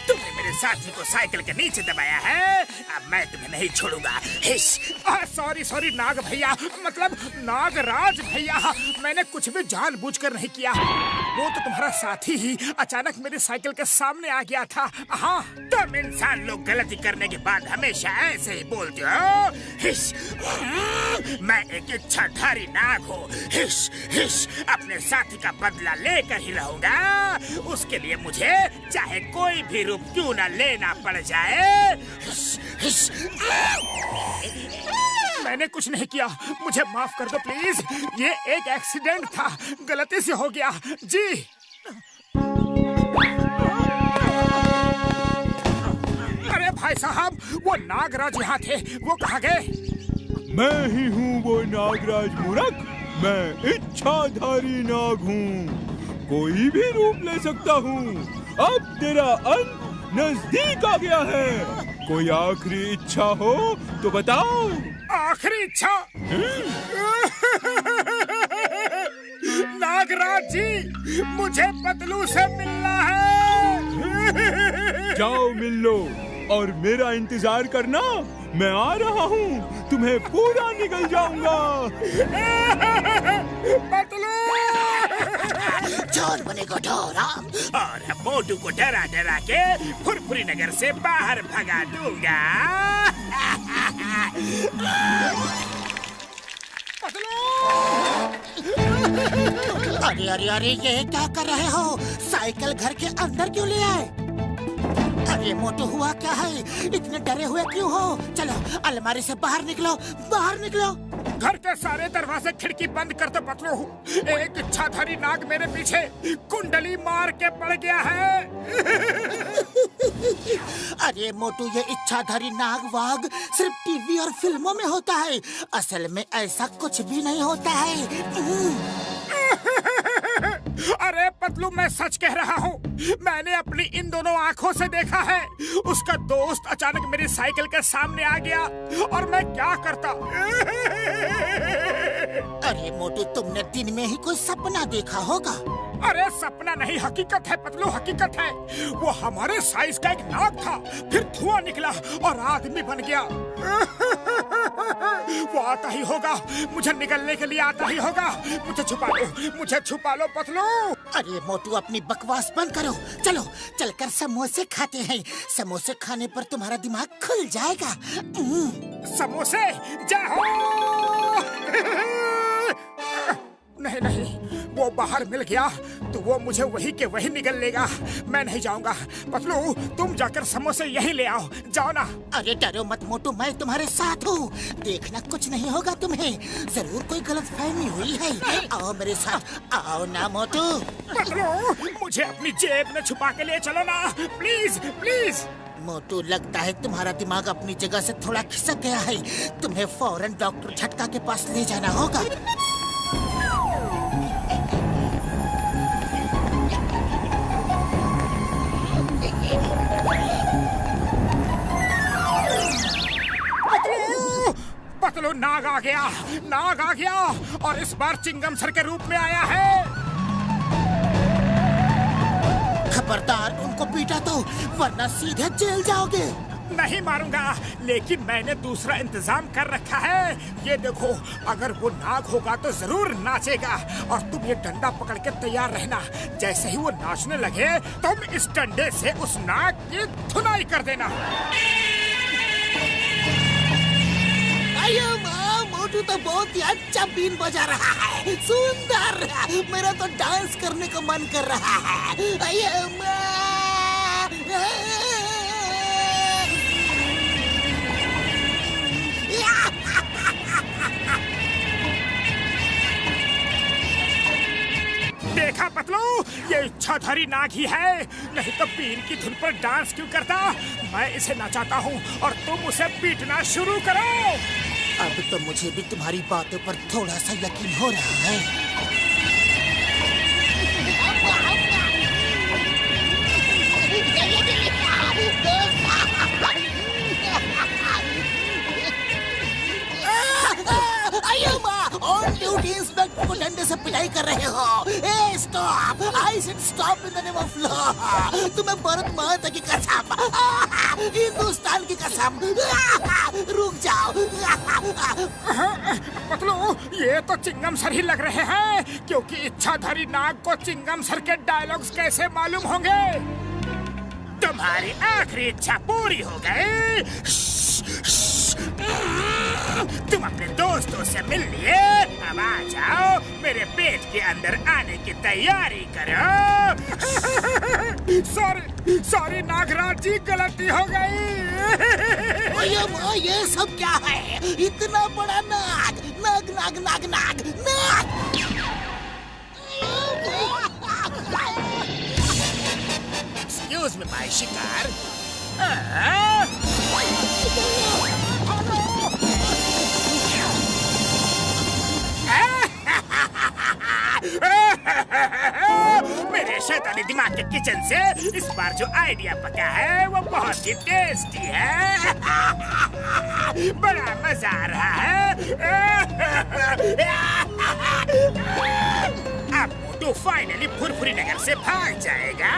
तुमने मेरे साथी को साइकिल के नीचे दबाया है, अब मैं तुम्हें नहीं छोड़ूंगा। सॉरी नाग भैया, मतलब नागराज भैया, मैंने कुछ भी जानबूझकर नहीं किया। वो तो तुम्हारा साथी ही अचानक मेरी साइकिल के सामने आ गया था। हाँ, तुम इंसान लोग गलती करने के बाद हमेशा ऐसे ही बोलते हो। मैं एक इच्छाधारी नाग हूँ। अपने साथी का बदला लेकर ही रहूंगा, उसके लिए मुझे चाहे कोई भी रूप क्यों न लेना पड़ जाए। मैंने कुछ नहीं किया, मुझे माफ कर दो प्लीज। ये एक एक्सीडेंट था, गलती से हो गया जी। अरे भाई साहब, वो नागराज यहाँ थे, वो कहाँ गए? मैं ही हूँ वो नागराज मूर्ख। मैं इच्छाधारी नाग हूँ, कोई भी रूप ले सकता हूँ। अब तेरा अंत नजदीक आ गया है। कोई आखिरी इच्छा हो तो बताओ। आखिरी इच्छा? नागराज जी, मुझे पतलू से मिलना है। जाओ मिल लो और मेरा इंतजार करना, मैं आ रहा हूँ, तुम्हें पूरा निगल जाऊंगा। पतलू! चोर बनेगा ढोरा। और मोटू को डरा डरा के फुरफुरी नगर से बाहर भगा दूंगा। अरे ये क्या कर रहे हो? साइकिल घर के अंदर क्यों ले आए? अरे मोटू, हुआ क्या है? इतने डरे हुए क्यों हो? चलो अलमारी से बाहर निकलो। घर के सारे दरवाजे खिड़की बंद कर दो पतलू। एक इच्छाधारी नाग मेरे पीछे कुंडली मार के पड़ गया है। अरे मोटू, ये इच्छाधारी नाग वाग सिर्फ टीवी और फिल्मों में होता है, असल में ऐसा कुछ भी नहीं होता है। अरे पतलू, मैं सच कह रहा हूँ, मैंने अपनी इन दोनों आँखों से देखा है। उसका दोस्त अचानक मेरी साइकिल के सामने आ गया और मैं क्या करता। अरे मोटू, तुमने दिन में ही कोई सपना देखा होगा। अरे सपना नहीं, हकीकत है पतलू, हकीकत है। वो हमारे साइज का एक नाग था, फिर धुआं निकला और आदमी बन गया। वो आता ही होगा, मुझे निकलने के लिए आता ही होगा। मुझे छुपा लो पतलू। अरे मोटू, अपनी बकवास बंद करो। चलो चलकर समोसे खाते हैं। समोसे खाने पर तुम्हारा दिमाग खुल जाएगा। समोसे? जय हो। नहीं, वो बाहर मिल गया तो वो मुझे वही के वही निगल लेगा। मैं नहीं जाऊंगा। पतलू, तुम जाकर समोसे यहीं ले आओ, जाओ ना। अरे डरो मत मोटू, मैं तुम्हारे साथ हूँ। देखना, कुछ नहीं होगा तुम्हें। जरूर कोई गलतफहमी हुई है। आओ मेरे साथ, आओ ना मोटू। पतलू, मुझे अपनी जेब में छुपा के ले चलो ना, प्लीज। मोटू, लगता है तुम्हारा दिमाग अपनी जगह से थोड़ा खिसक गया है। तुम्हें फौरन डॉक्टर झटका के पास ले जाना होगा। पतलू, नाग आ गया और इस बार चिंगम सर के रूप में आया है। खबरदार, उनको पीटा तो, वरना सीधे जेल जाओगे। नहीं मारूंगा, लेकिन मैंने दूसरा इंतजाम कर रखा है। ये देखो, अगर वो नाग होगा तो जरूर नाचेगा और तुम ये डंडा पकड़ के तैयार रहना। जैसे ही वो नाचने लगे, तुम इस डंडे से उस नाग की धुनाई कर देना। मोटू तो बहुत ही अच्छा बीन बजा रहा है, सुंदर। मेरा तो डांस करने का मन कर रहा है। देखा पतलू, ये इच्छाधारी नाग ही है, नहीं तो पीर की धुन पर डांस क्यों करता? मैं इसे नचाता हूँ और तुम उसे पीटना शुरू करो। अब तो मुझे भी तुम्हारी बातों पर थोड़ा सा यकीन हो रहा है। ऑन ड्यूटी इंस्पेक्टर को डंडे से पिटाई कर रहे हो। ए stop! I said stop in the name of law. तुम्हें भारत माता की कसम, हिंदुस्तान की कसम, रुक जाओ। पतलू, ये तो चिंगम सर ही लग रहे हैं, क्योंकि इच्छाधारी नाग को चिंगम सर के डायलॉग्स कैसे मालूम होंगे? तुम्हारी आखिरी इच्छा पूरी हो गई। तुम अपने दोस्तों से मिल लिए, अब आ जाओ, मेरे पेट के अंदर आने की तैयारी करो। सॉरी नागराज जी, गलती हो गई। ओए माँ, ये सब क्या है? इतना बड़ा नाग, नाग नाग नाग नाग नाग। एक्सक्यूज मी माय शिकार। मेरे शैतानी दिमाग के किचन से इस बार जो आइडिया पका है वो बहुत ही टेस्टी है। बड़ा मजा आ रहा है। अब मोटू फाइनली फुरफुरी नगर से भाग जाएगा।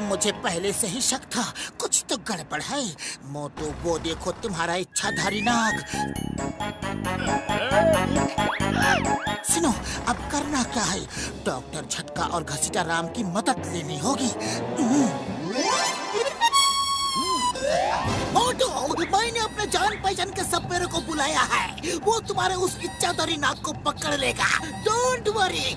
मुझे पहले से ही शक था, कुछ तो गड़बड़ है। मोटू, वो देखो तुम्हारा इच्छाधारी नाग। सुनो, अब करना क्या है? डॉक्टर झटका और घसीटा राम की मदद लेनी होगी। मोटू, मैंने अपने जान पहचान के सपेरे को बुलाया है। वो तुम्हारे उस इच्छाधारी नाग को पकड़ लेगा। Don't worry.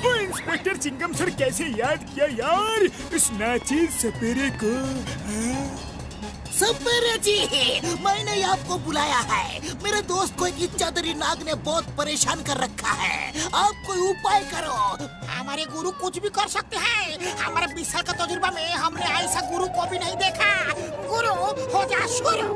वो इंस्पेक्टर चिंगम सर कैसे याद किया यार इस नाचीज सपेरे को? सपेरे जी, मैंने आपको बुलाया है। मेरे दोस्त को एक इच्छाधारी नाग ने बहुत परेशान कर रखा है। आप कोई उपाय करो। हमारे गुरु कुछ भी कर सकते हैं। हमारे 20 साल का तजुर्बा में हमने ऐसा गुरु को भी नहीं देखा। गुरु, हो जा शुरू।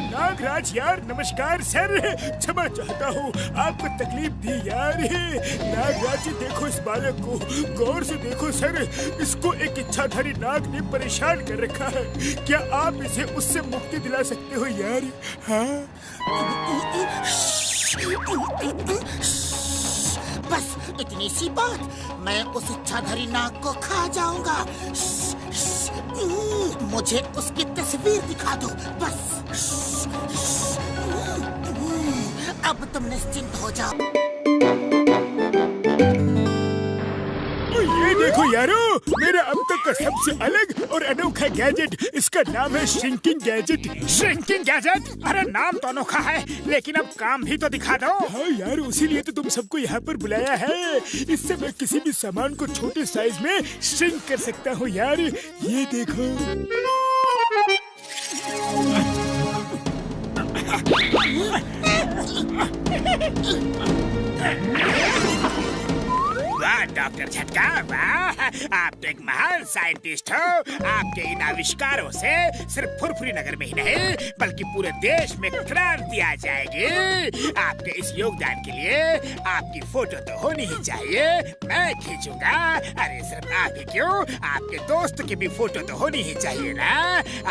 नागराज यार, नमस्कार सर। क्षमा चाहता हूँ, आपको तकलीफ दी यार। नागराज जी, देखो इस बालक को, गौर से देखो सर। इसको एक इच्छाधारी नाग ने परेशान कर रखा है। क्या आप इसे उससे मुक्ति दिला सकते हो यार? हाँ? बस इतनी सी बात, मैं उस इच्छाधारी नाग को खा जाऊंगा। मुझे उसकी तस्वीर दिखा दो बस। अब तुम निश्चिंत हो जाओ। ये देखो यारो, मेरा अब तक का सबसे अलग और अनोखा गैजेट। इसका नाम है श्रिंकिंग गैजेट। Shrinking gadget? अरे नाम तो अनोखा है, लेकिन अब काम भी तो दिखा दो। हाँ यार, उसीलिए तो तुम सबको यहाँ पर बुलाया है। इससे मैं किसी भी सामान को छोटे साइज में श्रिंक कर सकता हूँ यार। ये देखो। वाह डॉक्टर झटका, वाह! आप तो एक महान साइंटिस्ट हो। आपके इन आविष्कारों से सिर्फ फुरफुरी नगर में ही नहीं बल्कि पूरे देश में क्रांति आ जाएगी। आपके इस योगदान के लिए आपकी फोटो तो होनी ही चाहिए। मैं खींचूंगा। अरे सिर्फ आप ही क्यों, आपके दोस्त की भी फोटो तो होनी ही चाहिए ना।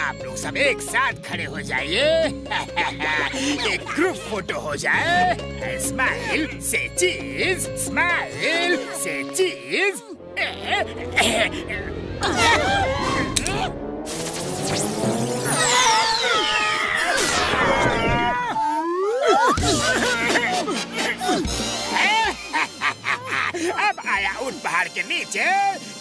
आप लोग सब एक साथ खड़े हो जाइए। एक ग्रुप फोटो हो जाए। स्माइल से चीज, स्माइल से चीज। अब आया उन पहाड़ के नीचे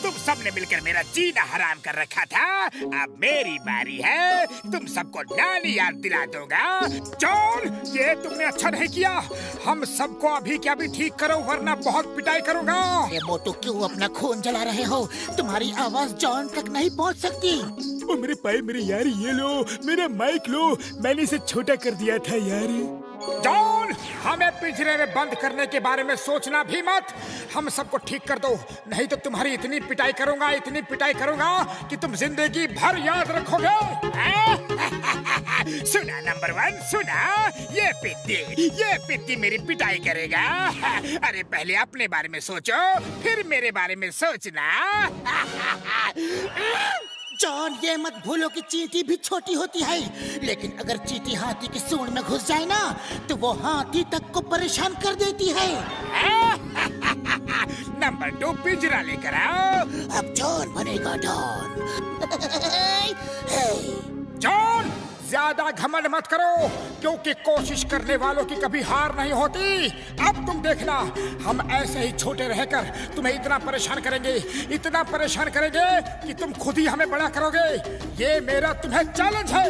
तुम सबने मिलकर मेरा जीना हराम कर रखा था। अब मेरी बारी है, तुम सबको नानी याद दिला दूंगा। जॉन, ये तुमने अच्छा नहीं किया। हम सबको अभी के अभी ठीक करो वरना बहुत पिटाई करूंगा। ये मोटू क्यों अपना खून जला रहे हो? तुम्हारी आवाज जॉन तक नहीं पहुंच सकती। ओ मेरे भाई मेरे यार, ये लो मेरा माइक लो, मैंने इसे छोटा कर दिया था यार। जॉन, हमें पिंजरे में बंद करने के बारे में सोचना भी मत। हम सबको ठीक कर दो, नहीं तो तुम्हारी इतनी पिटाई करूंगा, इतनी पिटाई करूंगा कि तुम जिंदगी भर याद रखोगे। सुना नंबर 1, सुना, ये पित्ती मेरी पिटाई करेगा। अरे पहले अपने बारे में सोचो, फिर मेरे बारे में सोचना। जॉन, ये मत भूलो कि चींटी भी छोटी होती है, लेकिन अगर चींटी हाथी की सूंड में घुस जाए ना तो वो हाथी तक को परेशान कर देती है। नंबर 2, पिंजरा लेकर आओ। अब जॉन बनेगा डॉन। जॉन, ज्यादा घमंड मत करो, क्योंकि कोशिश करने वालों की कभी हार नहीं होती। अब तुम देखना, हम ऐसे ही छोटे रहकर तुम्हें इतना परेशान करेंगे, इतना परेशान करेंगे कि तुम खुद ही हमें बड़ा करोगे। ये मेरा तुम्हें चैलेंज है।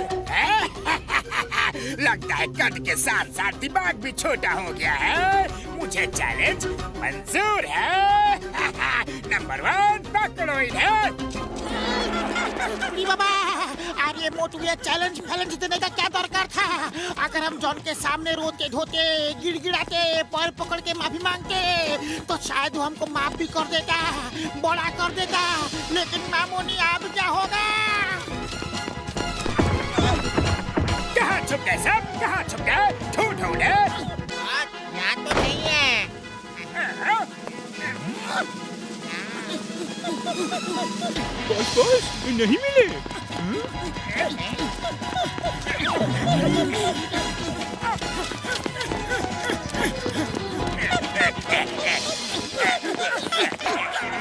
लगता है कद के साथ साथ दिमाग भी छोटा हो गया है। मुझे चैलेंज मंजूर है। नंबर 1, पकड़ो इन्हें। बाबा, अरे मोटू, ये चैलेंज देने का क्या दरकार था? अगर हम जॉन के सामने रोते धोते, गिड़गिड़ाते, पैर पकड़ के माफी मांगते तो शायद वो हमको माफ भी कर देगा, बड़ा कर देगा। लेकिन मामूनी अब क्या होगा? कहाँ छुप गए सब? कहाँ छुप गए? ढूंढे। यहाँ तो नहीं है। बॉस नहीं मिले।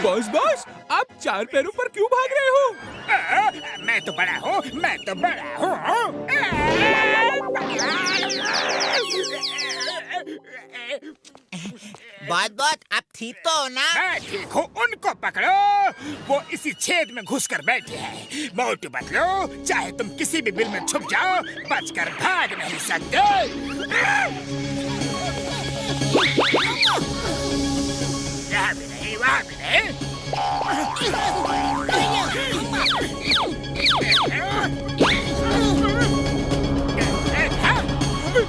बॉस, आप 4 पैरों पर क्यों भाग रहे हो? मैं तो बड़ा हूँ, मैं तो बड़ा हूँ। बहुत आप ठीक तो हो ना? मैं ठीक हूँ, उनको पकड़ो। वो इसी छेद में घुसकर बैठे हैं। मोटू पतलू, चाहे तुम किसी भी बिल में छुप जाओ, बचकर भाग नहीं सकते। यहाँ भी नहीं, वहाँ भी नहीं।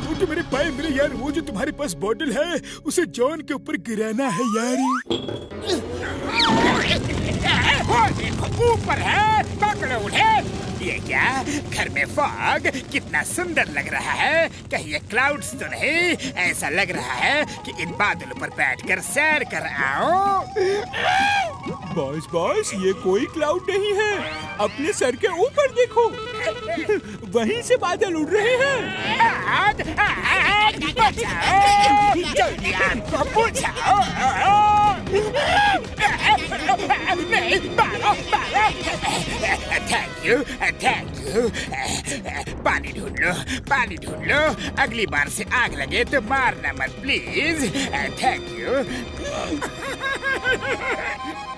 मोटू मेरे भाई मेरे यार, वो जो तुम्हारे पास बॉटल है उसे जॉन के ऊपर गिराना है यार। वो देखो ऊपर है, पकड़ो उन्हें। ये क्या, घर में फॉग कितना सुंदर लग रहा है। कहीं ये क्लाउड्स तो नहीं? ऐसा लग रहा है कि इन बादलों पर बैठकर सैर कर आओ। बॉस, ये कोई क्लाउड नहीं है। अपने सर के ऊपर देखो, वहीं से बादल उड़ रहे हैं। आग, बचाओ, जल्दी आग को बुझाओ। नहीं, मारो। Thank you. पानी ढूंढ लो। अगली बार से आग लगे तो मारना मत प्लीज। Thank you.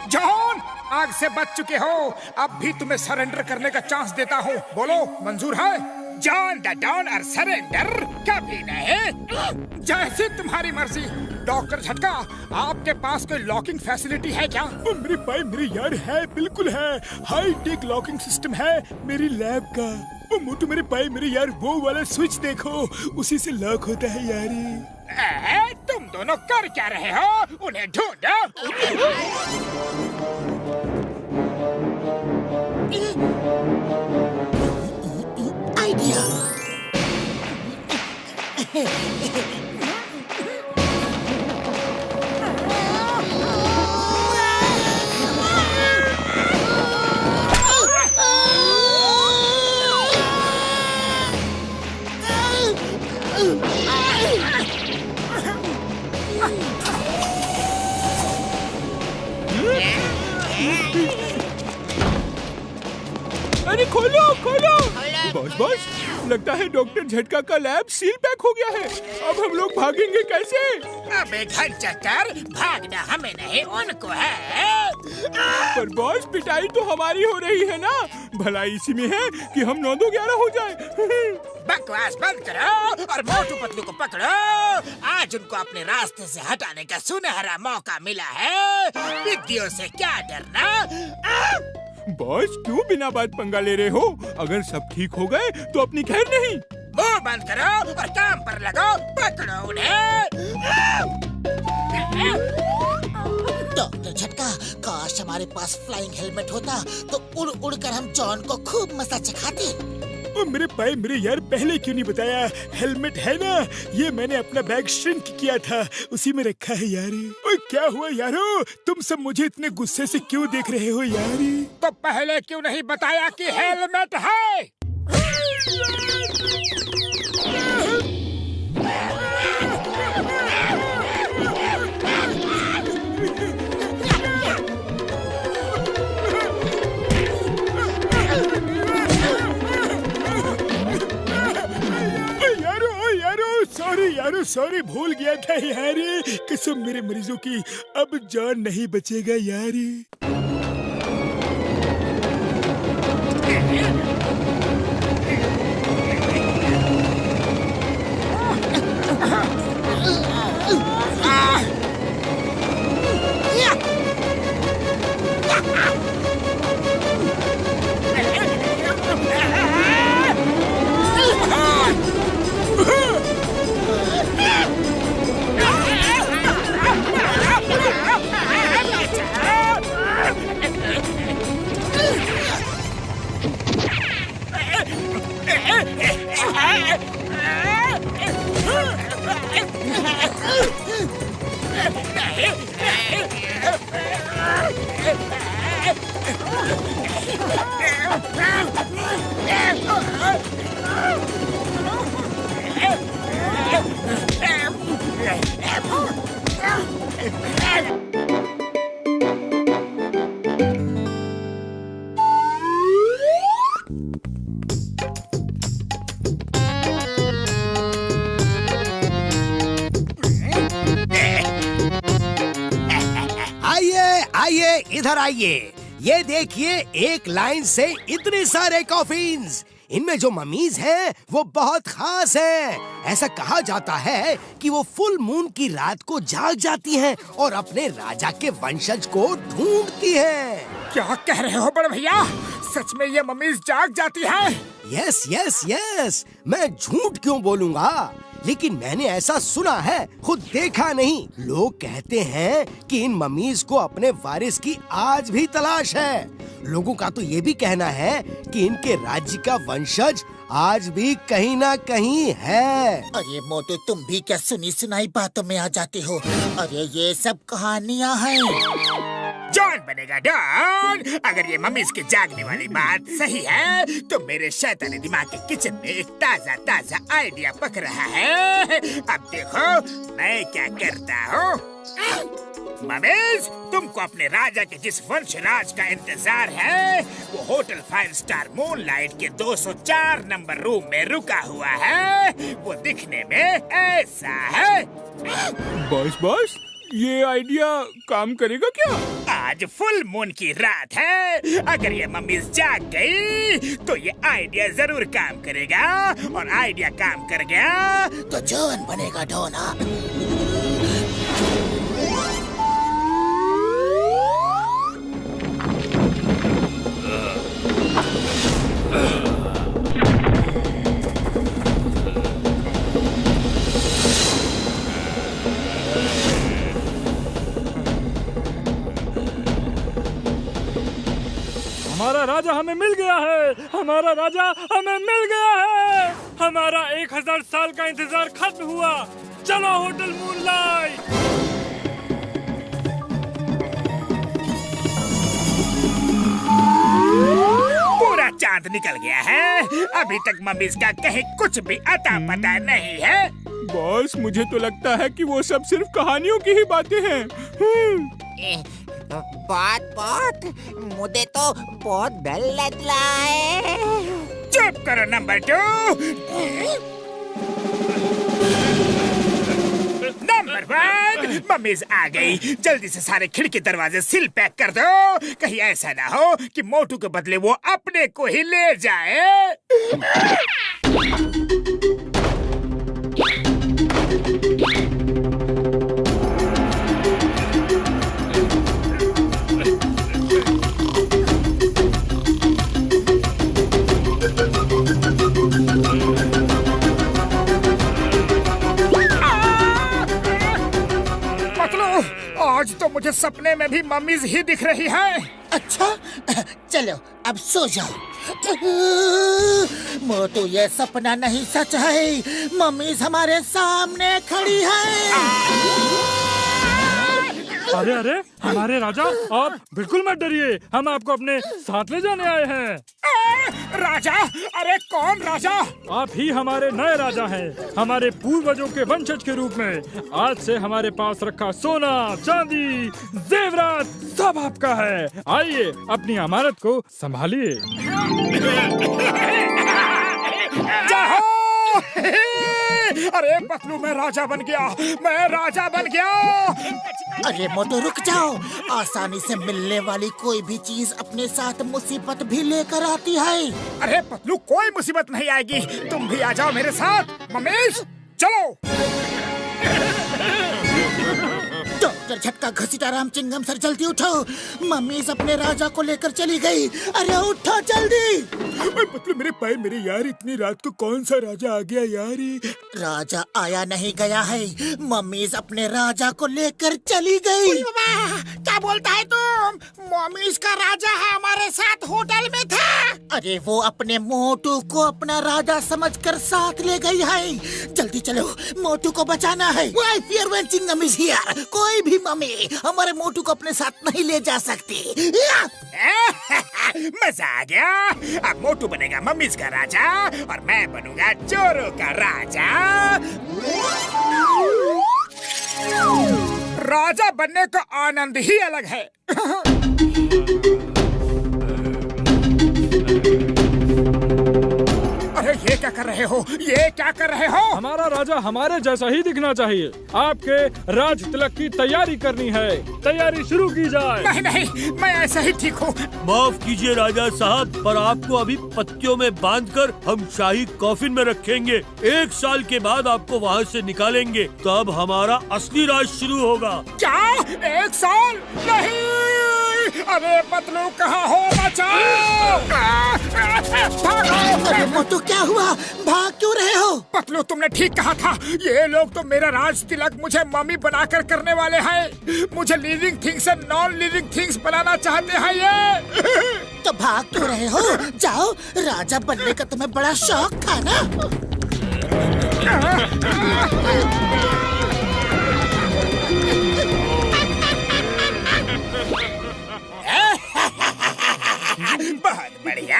जॉन, आग से बच चुके हो, अब भी तुम्हें सरेंडर करने का चांस देता हूँ। बोलो, मंजूर है? जॉन द डॉन और सरेंडर कभी नहीं। जैसे तुम्हारी मर्जी। डॉक्टर झटका, आपके पास कोई लॉकिंग फैसिलिटी है क्या? मेरे भाई मेरे यार, है, बिल्कुल है। हाई टेक लॉकिंग सिस्टम है मेरी लैब का। ओ मोटू मेरे भाई मेरे यार, वो वाला स्विच देखो, उसी से लॉक होता है यार। तुम दोनों कर क्या रहे हो? उन्हें ढूंढो। आइडिया। अरे खोलो। बॉस लगता है डॉक्टर झटका का लैब सील पैक हो गया है। अब हम लोग भागेंगे कैसे? अबे घर चक्कर, भागना हमें नहीं उनको है। पर बॉस पिटाई तो हमारी हो रही है ना, भलाई इसी में है कि हम 9-2-11 हो जाए। बकवास बंद करो और मोटू पतलू को पकड़ो। आज उनको अपने रास्ते से हटाने का सुनहरा मौका मिला है। विद्यों से क्या डरना। बॉस क्यों बिना बात पंगा ले रहे हो? अगर सब ठीक हो गए तो अपनी खैर नहीं। मुंह बंद करो और काम पर लगो। पकड़ो उन्हें। डॉक्टर झटका, काश हमारे पास फ्लाइंग हेलमेट होता तो उड़ उड़ कर हम जॉन को खूब मजा चखाते। मेरे भाई मेरे यार, पहले क्यों नहीं बताया? हेलमेट है ना, ये मैंने अपना बैग श्रिंक किया था, उसी में रखा है यार। ओए क्या हुआ यारो, तुम सब मुझे इतने गुस्से से क्यों देख रहे हो यार? तो पहले क्यों नहीं बताया कि हेलमेट है? सॉरी भूल गया था यार, कसम मेरे मरीजों की, अब जान नहीं बचेगा यार। इधर आइए, ये देखिए एक लाइन से इतने सारे कॉफिन्स। इनमें जो ममीज हैं वो बहुत खास हैं। ऐसा कहा जाता है कि वो फुल मून की रात को जाग जाती हैं और अपने राजा के वंशज को ढूंढती हैं। क्या कह रहे हो बड़े भैया, सच में ये मम्मीज जाग जाती है? यस यस यस, मैं झूठ क्यों बोलूंगा, लेकिन मैंने ऐसा सुना है, खुद देखा नहीं। लोग कहते हैं कि इन मम्मीज को अपने वारिस की आज भी तलाश है। लोगों का तो ये भी कहना है कि इनके राज्य का वंशज आज भी कहीं ना कहीं है। अरे मोटू, तुम भी क्या सुनी सुनाई बातों में आ जाते हो? अरे ये सब कहानियाँ हैं। जॉन बनेगा डॉन। अगर ये मम्मीज के जागने वाली बात सही है तो मेरे शैतानी दिमाग के किचन में एक ताजा ताजा आइडिया पक रहा है। अब देखो मैं क्या करता हूँ। मम्मीज, तुमको अपने राजा के जिस वंशराज का इंतजार है वो होटल 5 स्टार मूनलाइट के 204 नंबर रूम में रुका हुआ है। वो दिखने में ऐसा है। बॉस ये आइडिया काम करेगा क्या? आज फुल मून की रात है। अगर ये मम्मीज जाग गई तो ये आइडिया जरूर काम करेगा, और आइडिया काम कर गया तो जॉन बनेगा डॉन। हमारा राजा हमें मिल गया है, हमारा राजा हमें मिल गया है। हमारा 1000 साल का इंतजार खत्म हुआ। चलो होटल मूनलाइट। पूरा चांद निकल गया है, अभी तक मम्मीज का कहीं कुछ भी अता पता नहीं है। बॉस मुझे तो लगता है कि वो सब सिर्फ कहानियों की ही बातें हैं। बात मुझे तो बहुत डर लग रहा है। चुप करो नंबर 2। नंबर 1, मम्मीज आ गई। जल्दी से सारे खिड़की दरवाजे सील पैक कर दो। कहीं ऐसा ना हो कि मोटू के बदले वो अपने को ही ले जाए। आज तो मुझे सपने में भी मम्मीज ही दिख रही है। अच्छा, चलो अब सो जाओ। मोटू, ये सपना नहीं सच है। मम्मीज हमारे सामने खड़ी है। अरे अरे, हमारे राजा, आप बिल्कुल मत डरिए, हम आपको अपने साथ ले जाने आए हैं। राजा? अरे कौन राजा? आप ही हमारे नए राजा हैं, हमारे पूर्वजों के वंशज के रूप में। आज से हमारे पास रखा सोना, चांदी, जेवरात सब आपका है। आइए, अपनी अमानत को संभालिए। जाओ! अरे पतलू, मैं राजा बन गया, मैं राजा बन गया। अरे मोटू, रुक जाओ। आसानी से मिलने वाली कोई भी चीज अपने साथ मुसीबत भी लेकर आती है। अरे पतलू, कोई मुसीबत नहीं आएगी, तुम भी आ जाओ मेरे साथ। मम्मीज, चलो। डॉक्टर झटका घसीटा राम चिंगम सर, जल्दी उठो। मम्मीज अपने राजा को लेकर चली गई। अरे उठो जल्दी। पतलू, मेरे पैर, मेरे यार, इतनी रात को कौन सा राजा आ गया यार? राजा आया नहीं गया है, मम्मीज अपने राजा को लेकर चली गई। क्या बोलता है तुम? मम्मीज का राजा हमारे साथ होटल में था। अरे वो अपने मोटू को अपना राजा समझकर साथ ले गई है। जल्दी चलो, मोटू को बचाना है। Why fear when Chingam is here? कोई भी मम्मी हमारे मोटू को अपने साथ नहीं ले जा सकती। मजा आ गया। अब मोटू बनेगा मम्मीज का राजा और मैं बनूंगा चोरों का राजा। राजा बनने का आनंद ही अलग है। अरे ये क्या कर रहे हो? ये क्या कर रहे हो? हमारा राजा हमारे जैसा ही दिखना चाहिए। आपके राज तिलक की तैयारी करनी है। तैयारी शुरू की जाए। नहीं नहीं, मैं ऐसा ही ठीक हूँ। माफ कीजिए राजा साहब, पर आपको अभी पत्तियों में बांधकर हम शाही कॉफिन में रखेंगे। 1 साल के बाद आपको वहाँ से निकालेंगे, तब हमारा असली राज शुरू होगा। क्या? 1 साल? नहीं! अरे पतलू, कहाँ हो? बचाओ! अरे मोटू, क्या हुआ? भाग क्यों रहे हो? पतलू, तुमने ठीक कहा था। ये लोग तो मेरा राज तिलक मुझे मम्मी बनाकर करने वाले हैं। मुझे लिविंग थिंग्स से नॉन लिविंग थिंग्स बनाना चाहते हैं ये। तो भाग क्यों रहे हो? जाओ, राजा बनने का तुम्हें बड़ा शौक था ना? बहुत बढ़िया।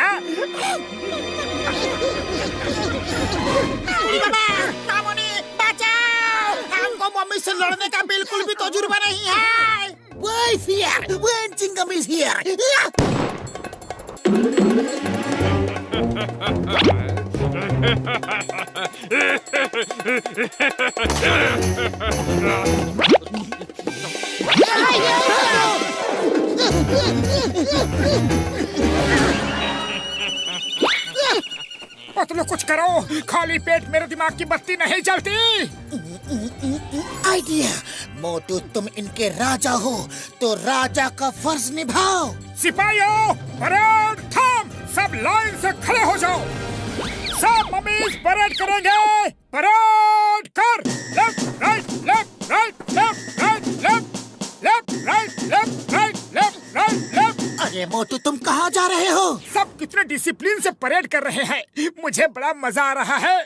मामूनी, बचाओ! हमको मम्मी से लड़ने का बिल्कुल भी तजुर्बा नहीं है। Why fear when Chingam is here? Patlu, कुछ करो। खाली पेट मेरे दिमाग की बत्ती नहीं जलती। आइडिया। मोटू, तुम इनके राजा हो तो राजा का फर्ज निभाओ। सिपाहियों, परेड थम! सब लाइन से खड़े हो जाओ। सब मम्मीज परेड करेंगे। परेड कर। Left right, left right, left right, left left right, left right, left right, left. अरे मोटू, तुम कहाँ जा रहे हो? सब कितने डिसिप्लिन से परेड कर रहे हैं। मुझे बड़ा मजा आ रहा है।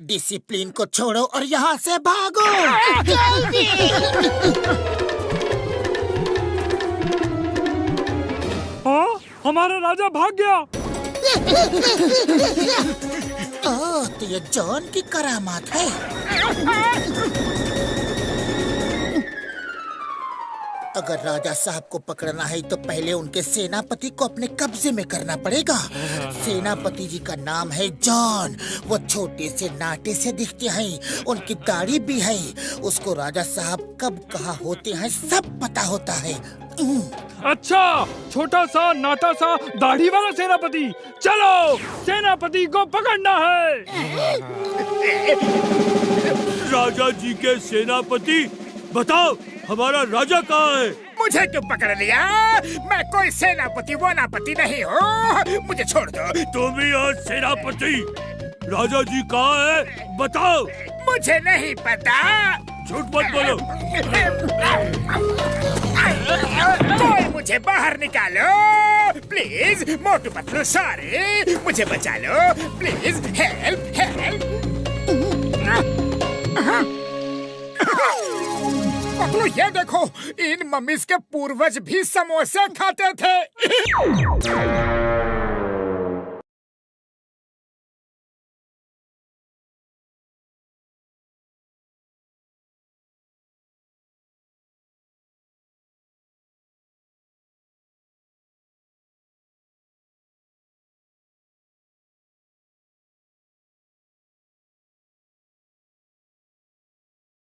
डिसिप्लिन को छोड़ो और यहाँ से भागो। हाँ, हमारा राजा भाग गया। ओह, तो ये जॉन की करामात है। अगर राजा साहब को पकड़ना है तो पहले उनके सेनापति को अपने कब्जे में करना पड़ेगा। सेनापति जी का नाम है जॉन। वो छोटे से नाटे से दिखते हैं, उनकी दाढ़ी भी है। उसको राजा साहब कब कहाँ होते हैं सब पता होता है। अच्छा, छोटा सा नाटा सा दाढ़ी वाला सेनापति। चलो, सेनापति को पकड़ना है। राजा जी के सेनापति, बताओ हमारा राजा कहाँ है? मुझे क्यों पकड़ लिया? मैं कोई सेनापति वोनापति नहीं हूँ, मुझे छोड़ दो। तुम ही हो सेनापति। राजा जी कहाँ है? बताओ। मुझे नहीं पता। झूठ मत बोलो। कोई मुझे बाहर निकालो प्लीज। मोटू पतलू सॉरी, मुझे बचा लो प्लीज। Help help. पतलू ये देखो, इन मम्मीज के पूर्वज भी समोसे खाते थे।